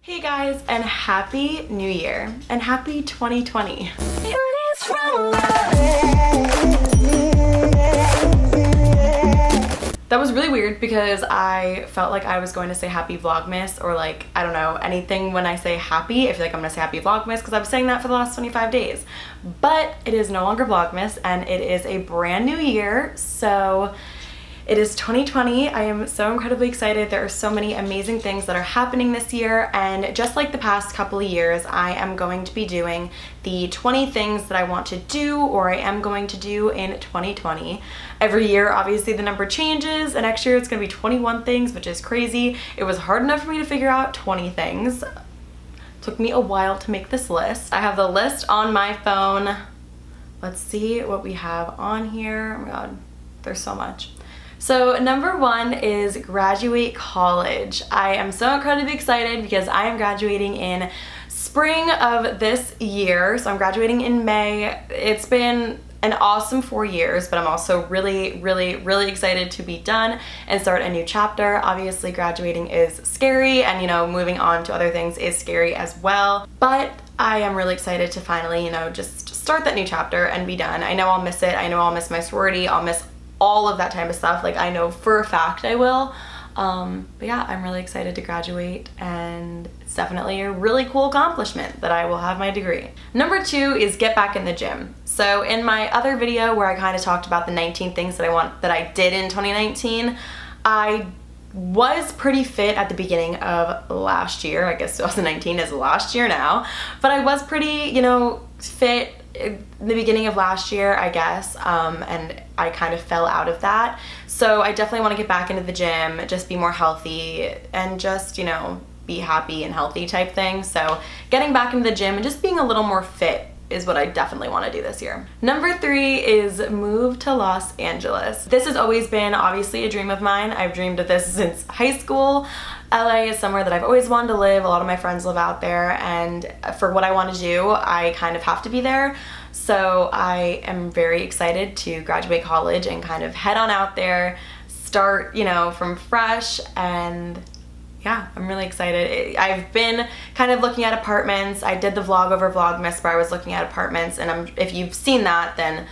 Hey guys, and happy new year and happy 2020. That was really weird because I felt like I was going to say happy Vlogmas or like, I don't know, anything when I say happy. I feel like I'm gonna say happy Vlogmas because I was saying that for the last 25 days. But it is no longer Vlogmas and it is a brand new year, so it is 2020. I am so incredibly excited. There are so many amazing things that are happening this year, and just like the past couple of years, I am going to be doing the 20 things that I want to do or I am going to do in 2020. Every year, obviously, the number changes, and next year it's gonna be 21 things, which is crazy. It was hard enough for me to figure out 20 things. Took me a while to make this list. I have the list on my phone. Let's see what we have on here. Oh my God, there's so much. So number one is graduate college. I am so incredibly excited because I am graduating in spring of this year. So I'm graduating in May. It's been an awesome 4 years, but I'm also really excited to be done and start a new chapter. Obviously graduating is scary, and moving on to other things is scary as well. But I am really excited to finally, just start that new chapter and be done. I know I'll miss it. I know I'll miss my sorority. I'll miss all of that type of stuff. Like, I know for a fact I will. But yeah, I'm really excited to graduate, and it's definitely a really cool accomplishment that I will have my degree. Number two is get back in the gym. So in my other video where I kind of talked about the 19 things that I did in 2019, I was pretty fit at the beginning of last year. I guess 2019 is last year now, but I was pretty, fit in the beginning of last year, I guess, and I kind of fell out of that. So I definitely want to get back into the gym, just be more healthy, and just, be happy and healthy type thing. So getting back into the gym and just being a little more fit is what I definitely want to do this year. Number three is move to Los Angeles. This has always been obviously a dream of mine. I've dreamed of this since high school. LA is somewhere that I've always wanted to live. A lot of my friends live out there, and for what I want to do, I kind of have to be there. So I am very excited to graduate college and kind of head on out there, start, from fresh, and yeah, I'm really excited. I've been kind of looking at apartments. I did the vlog over Vlogmas where I was looking at apartments, and if you've seen that, then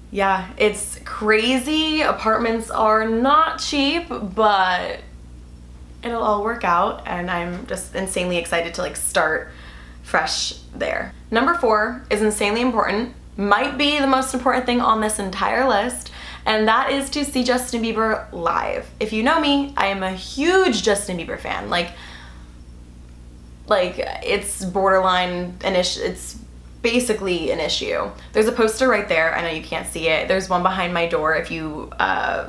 yeah, it's crazy. Apartments are not cheap, but it'll all work out, and I'm just insanely excited to start fresh there. Number four is insanely important, might be the most important thing on this entire list, and that is to see Justin Bieber live. If you know me, I am a huge Justin Bieber fan. Like it's borderline an issue. It's basically an issue. There's a poster right there. I know you can't see it. There's one behind my door. If you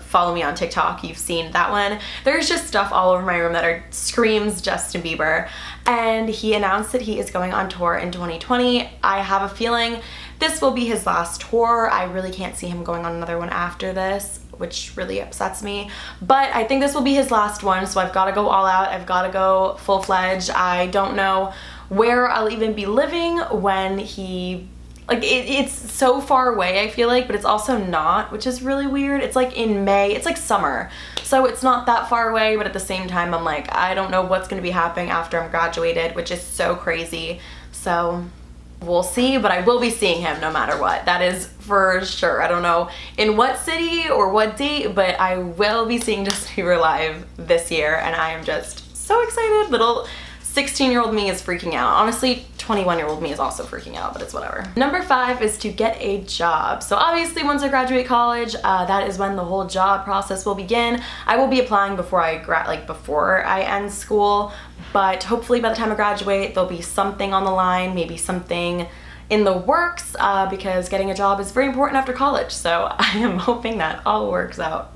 follow me on TikTok, you've seen that one. There's just stuff all over my room that screams Justin Bieber. And he announced that he is going on tour in 2020. I have a feeling this will be his last tour. I really can't see him going on another one after this, which really upsets me. But I think this will be his last one, so I've got to go all out. I've got to go full-fledged. I don't know where I'll even be living when he, it's so far away, I feel like, but it's also not, which is really weird. It's like in May, it's like summer, so it's not that far away, but at the same time, I'm like, I don't know what's gonna be happening after I'm graduated, which is so crazy. So we'll see, but I will be seeing him no matter what. That is for sure. I don't know in what city or what date, but I will be seeing Justin Bieber live this year, and I am just so excited. Little 16-year-old me is freaking out. Honestly, 21-year-old me is also freaking out, but it's whatever. Number five is to get a job. So obviously once I graduate college, that is when the whole job process will begin. I will be applying before I end school, but hopefully by the time I graduate, there'll be something on the line, maybe something in the works, because getting a job is very important after college. So I am hoping that all works out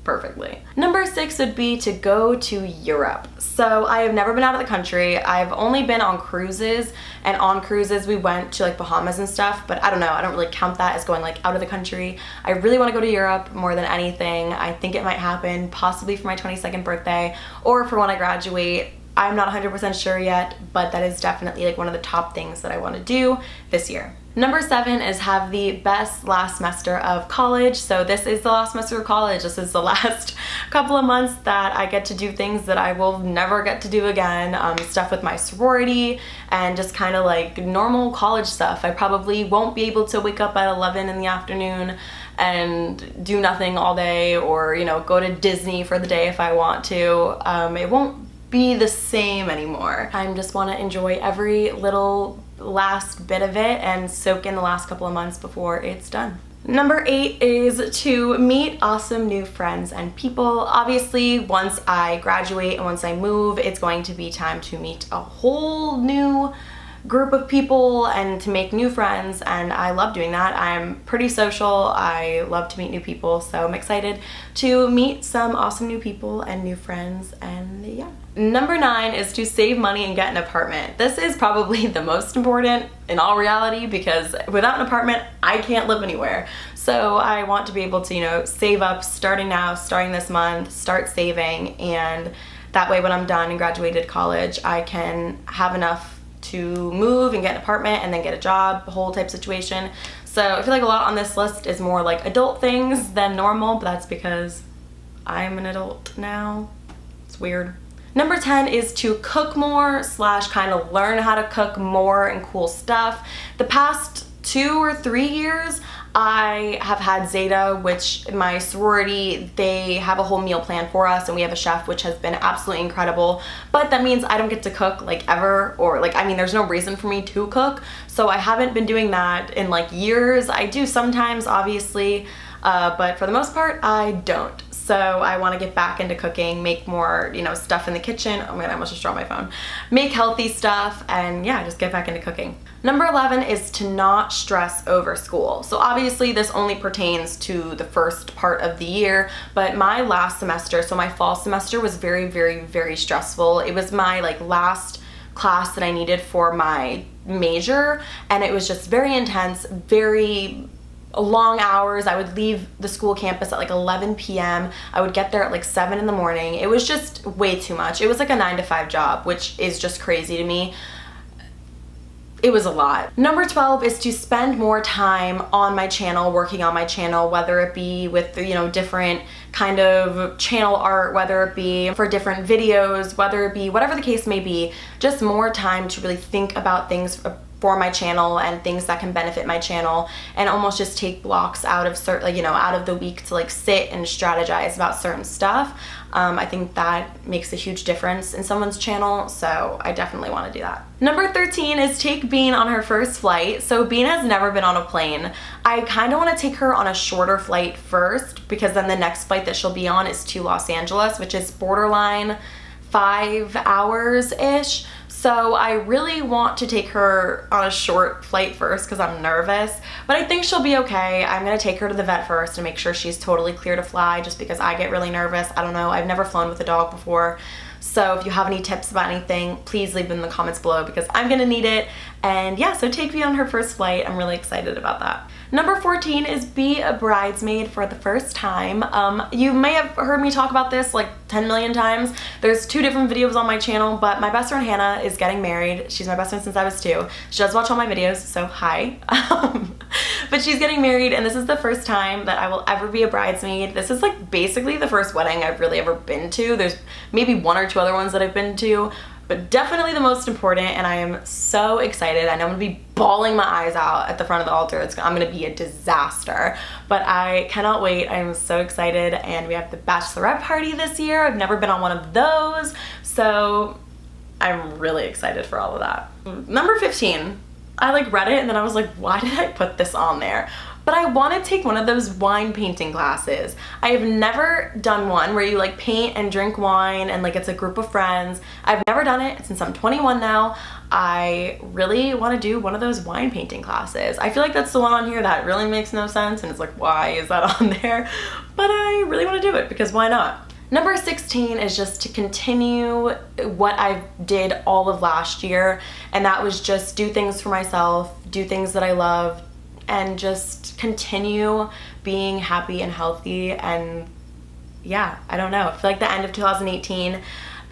perfectly. Number six would be to go to Europe. So I have never been out of the country. I've only been on cruises, and on cruises we went to Bahamas and stuff, but I don't know, I don't really count that as going out of the country. I really want to go to Europe more than anything. I think it might happen possibly for my 22nd birthday or for when I graduate. I'm not 100% sure yet, but that is definitely one of the top things that I want to do this year. Number 7 is have the best last semester of college. So this is the last semester of college. This is the last couple of months that I get to do things that I will never get to do again. Stuff with my sorority and just kind of like normal college stuff. I probably won't be able to wake up at 11 in the afternoon and do nothing all day, or, you know, go to Disney for the day if I want to. It won't be the same anymore. I just want to enjoy every little last bit of it and soak in the last couple of months before it's done. Number 8 is to meet awesome new friends and people. Obviously, once I graduate and once I move, it's going to be time to meet a whole new group of people and to make new friends, and I love doing that. I'm pretty social. I love to meet new people, so I'm excited to meet some awesome new people and new friends, and yeah. Number 9 is to save money and get an apartment. This is probably the most important in all reality, because without an apartment, I can't live anywhere. So I want to be able to, you know, save up starting now, starting this month, start saving, and that way when I'm done and graduated college, I can have enough to move and get an apartment and then get a job, the whole type situation. So I feel like a lot on this list is more like adult things than normal, but that's because I'm an adult now. It's weird. Number 10 is to cook more / kind of learn how to cook more and cool stuff. The past 2 or 3 years, I have had Zeta, which in my sorority, they have a whole meal plan for us, and we have a chef, which has been absolutely incredible. But that means I don't get to cook like ever, or like, I mean, there's no reason for me to cook. So I haven't been doing that in like years. I do sometimes, obviously, but for the most part, I don't. So I want to get back into cooking, make more, you know, stuff in the kitchen. Oh my god, I almost just dropped my phone. Make healthy stuff, and yeah, just get back into cooking. Number 11 is to not stress over school. So obviously this only pertains to the first part of the year, but my last semester, so my fall semester, was very, very, very stressful. It was my like last class that I needed for my major, and it was just very intense, very long hours. I would leave the school campus at like 11 p.m. I would get there at like 7 in the morning. It was just way too much. It was like a 9-to-5 job, which is just crazy to me. It was a lot. Number 12 is to spend more time on my channel, working on my channel, whether it be with, you know, different kind of channel art, whether it be for different videos, whether it be whatever the case may be, just more time to really think about things for my channel and things that can benefit my channel, and almost just take blocks out of certain, like, you know, out of the week to like sit and strategize about certain stuff. I think that makes a huge difference in someone's channel, so I definitely want to do that. Number 13 is take Bean on her first flight. So Bean has never been on a plane. I kind of want to take her on a shorter flight first, because then the next flight that she'll be on is to Los Angeles, which is borderline 5 hours-ish. So I really want to take her on a short flight first because I'm nervous, but I think she'll be okay. I'm gonna take her to the vet first and make sure she's totally clear to fly, just because I get really nervous. I don't know, I've never flown with a dog before. So if you have any tips about anything, please leave them in the comments below, because I'm gonna need it. And yeah, so take me on her first flight. I'm really excited about that. Number 14 is be a bridesmaid for the first time. You may have heard me talk about this like 10 million times. There's 2 different videos on my channel, but my best friend Hannah is getting married. She's my best friend since I was 2. She does watch all my videos, so hi. But she's getting married, and this is the first time that I will ever be a bridesmaid. This is like basically the first wedding I've really ever been to. There's maybe 1 or 2 other ones that I've been to, but definitely the most important, and I am so excited. I know I'm gonna be bawling my eyes out at the front of the altar. I'm gonna be a disaster, but I cannot wait. I'm so excited, and we have the bachelorette party this year. I've never been on one of those, so I'm really excited for all of that. Number 15, I like read it and then I was like, why did I put this on there? But I want to take one of those wine painting classes. I have never done one where you like paint and drink wine and like it's a group of friends. I've never done it since I'm 21 now. I really want to do one of those wine painting classes. I feel like that's the one on here that really makes no sense, and it's like, why is that on there? But I really want to do it because why not? Number 16 is just to continue what I did all of last year, and that was just do things for myself, do things that I love, and just continue being happy and healthy. And yeah, I don't know, I feel like the end of 2018,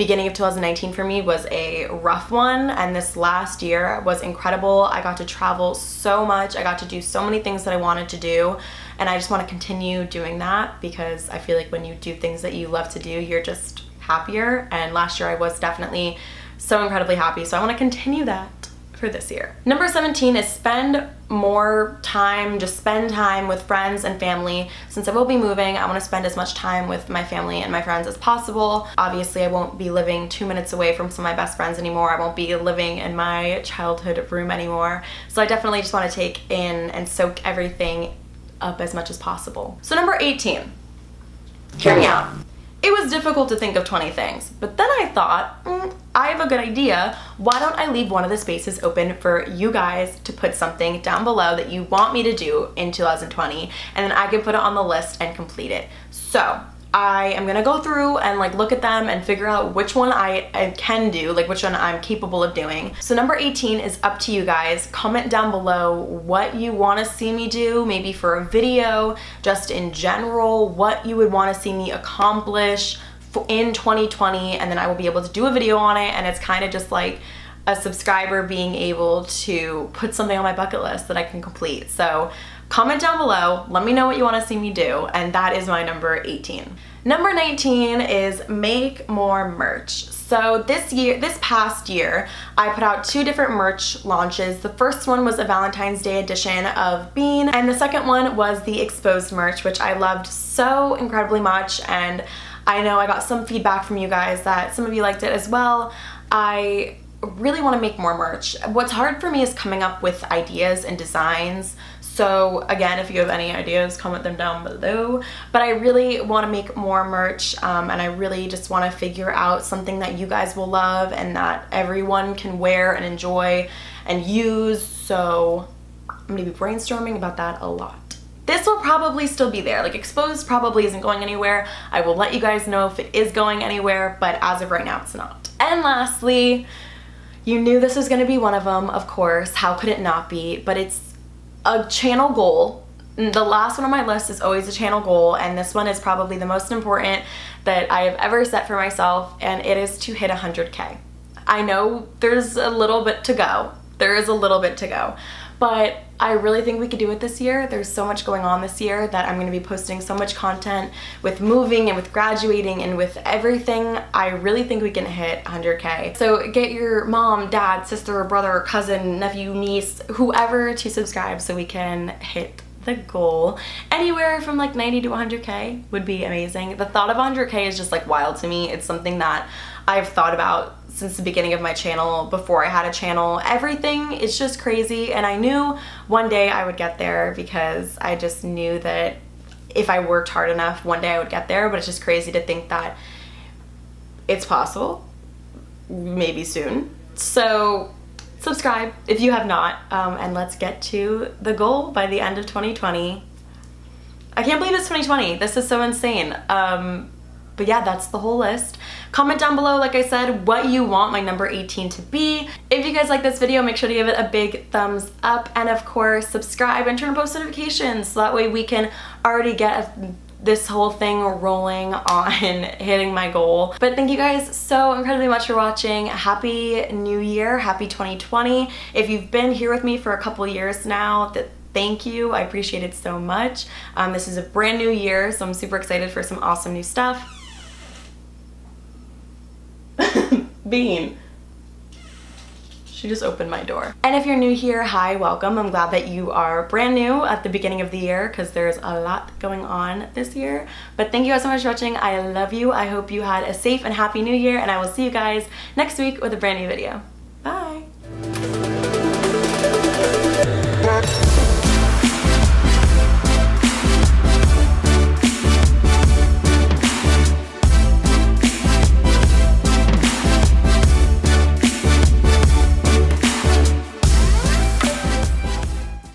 beginning of 2019 for me was a rough one, and this last year was incredible. I got to travel so much. I got to do so many things that I wanted to do, and I just want to continue doing that because I feel like when you do things that you love to do, you're just happier. And last year I was definitely so incredibly happy, so I want to continue that for this year. Number 17 is spend more time, just spend time with friends and family. Since I will be moving, I want to spend as much time with my family and my friends as possible. Obviously, I won't be living 2 minutes away from some of my best friends anymore. I won't be living in my childhood room anymore. So I definitely just want to take in and soak everything up as much as possible. So number 18, hear me out. It was difficult to think of 20 things, but then I thought, I have a good idea. Why don't I leave one of the spaces open for you guys to put something down below that you want me to do in 2020, and then I can put it on the list and complete it. So I am gonna go through and like look at them and figure out which one I can do, like which one I'm capable of doing. So number 18 is up to you guys. Comment down below what you want to see me do, maybe for a video, just in general, what you would want to see me accomplish in 2020, and then I will be able to do a video on it, and it's kind of just like a subscriber being able to put something on my bucket list that I can complete. So comment down below, let me know what you want to see me do, and that is my number 18. Number 19 is make more merch. So this past year, I put out 2 different merch launches. The first one was a Valentine's Day edition of Bean, and the second one was the Exposed merch, which I loved so incredibly much, and I know I got some feedback from you guys that some of you liked it as well. I really want to make more merch. What's hard for me is coming up with ideas and designs. So again, if you have any ideas, comment them down below. But I really want to make more merch, and I really just want to figure out something that you guys will love and that everyone can wear and enjoy and use. So I'm going to be brainstorming about that a lot. This will probably still be there. Like Exposed probably isn't going anywhere. I will let you guys know if it is going anywhere, but as of right now, it's not. And lastly, you knew this was going to be one of them, of course. How could it not be? But it's a channel goal. The last one on my list is always a channel goal, and this one is probably the most important that I have ever set for myself, and it is to hit 100K. I know there's a little bit to go. There is a little bit to go, but I really think we could do it this year. There's so much going on this year that I'm going to be posting so much content with moving and with graduating and with everything. I really think we can hit 100K. So get your mom, dad, sister, brother, cousin, nephew, niece, whoever to subscribe so we can hit the goal. Anywhere from like 90 to 100K would be amazing. The thought of 100K is just like wild to me. It's something that I've thought about since the beginning of my channel, before I had a channel. Everything is just crazy, and I knew one day I would get there because I just knew that if I worked hard enough, one day I would get there. But it's just crazy to think that it's possible, maybe soon. So subscribe if you have not, and let's get to the goal by the end of 2020. I can't believe it's 2020. This is so insane. But yeah, that's the whole list. Comment down below, like I said, what you want my number 18 to be. If you guys like this video, make sure to give it a big thumbs up, and of course subscribe and turn on post notifications so that way we can already get this whole thing rolling on hitting my goal. But thank you guys so incredibly much for watching. Happy New Year, happy 2020. If you've been here with me for a couple years now, thank you. I appreciate it so much. This is a brand new year, so I'm super excited for some awesome new stuff. Bean. She just opened my door. And if you're new here, hi, welcome. I'm glad that you are brand new at the beginning of the year because there's a lot going on this year. But thank you guys so much for watching. I love you. I hope you had a safe and happy new year, and I will see you guys next week with a brand new video.